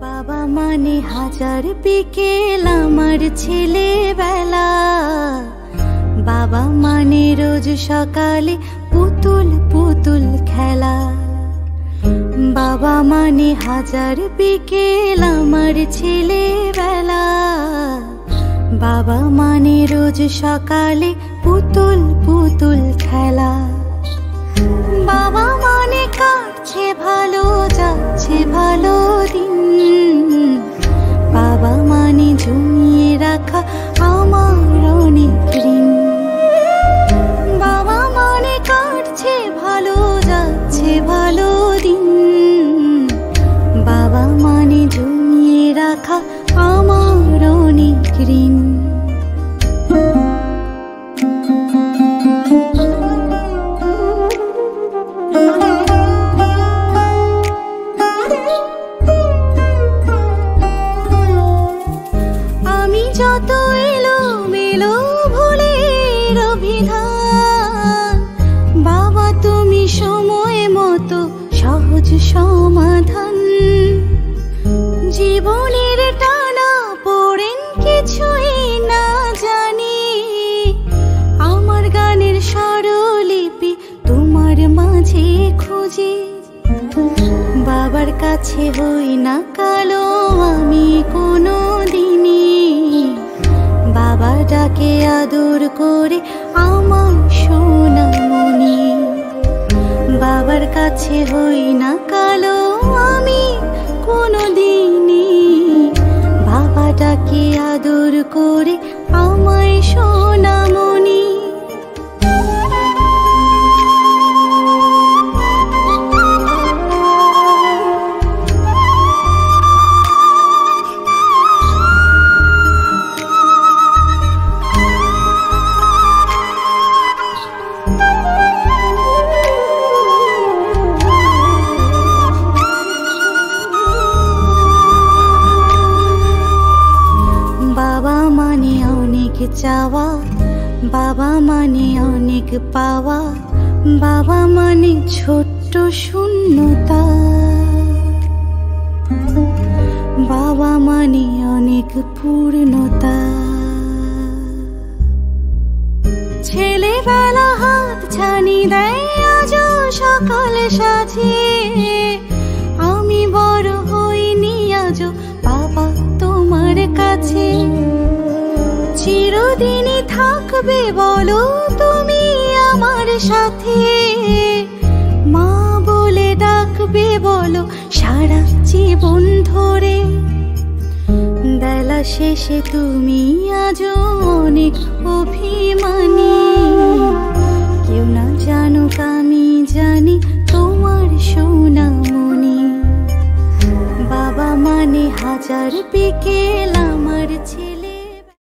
বাবা মানে হাজার বিকেল আমার ছেলেবেলা। বাবা মানে রোজ সকালে পুতুল পুতুল খেলা। বাবা মানে হাজার বিকেল আমার ছেলেবেলা। বাবা মানে রোজ সকালে পুতুল পুতুল খেলা। বাবা মানে কাটছে ভালো যাচ্ছে ভালো দিন। বাবা মানে জমিয়ে রাখা আমার অনেক ঋণ। বাবা মানে কাটছে ভালো যাচ্ছে ভালো দিন। বাবা মানে জমিয়ে রাখা আমার অনেক ঋণ। যত এলো মেলো ভুলের অভিধান, বাবা তুমি সময় মতো সহজ সমাধান। জীবনের টানা পড়েন কিছুই না জানি, আমার গানের স্বরলিপি তোমার মাঝে খুঁজি। বাবার কাছে হই না কালো আমি কোনো দিনই, বাবা ডাকে আদর করে আমার সোনামণি। বাবার কাছে হই না কালো আমি কোনো দিনই, বাবা ডাকে আদর করে আমায় সোনামণি। বাবা মানে অনেক চাওয়া, বাবা মানে অনেক পাওয়া। বাবা মানে ছোট্ট শূন্যতা। বাবা মানে অনেক পূর্ণতা। ছেলেবেলা হাত ছানি দেয় আজও সকাল সাজিয়ে। আমি বড় হইনি আজও বাবা তোমার কাছে। চিরদিনই থাকবে বলো তুমি আমার সাথে, মা বলে ডাকবে বলো সারা জীবন ধরে। বেলা শেষে তুমি আজও অনেক অভিমানী, কেউ না জানুক আমি জানি তোমার সোনামণি। বাবা মানে হাজার বিকেল আমার ছেলে।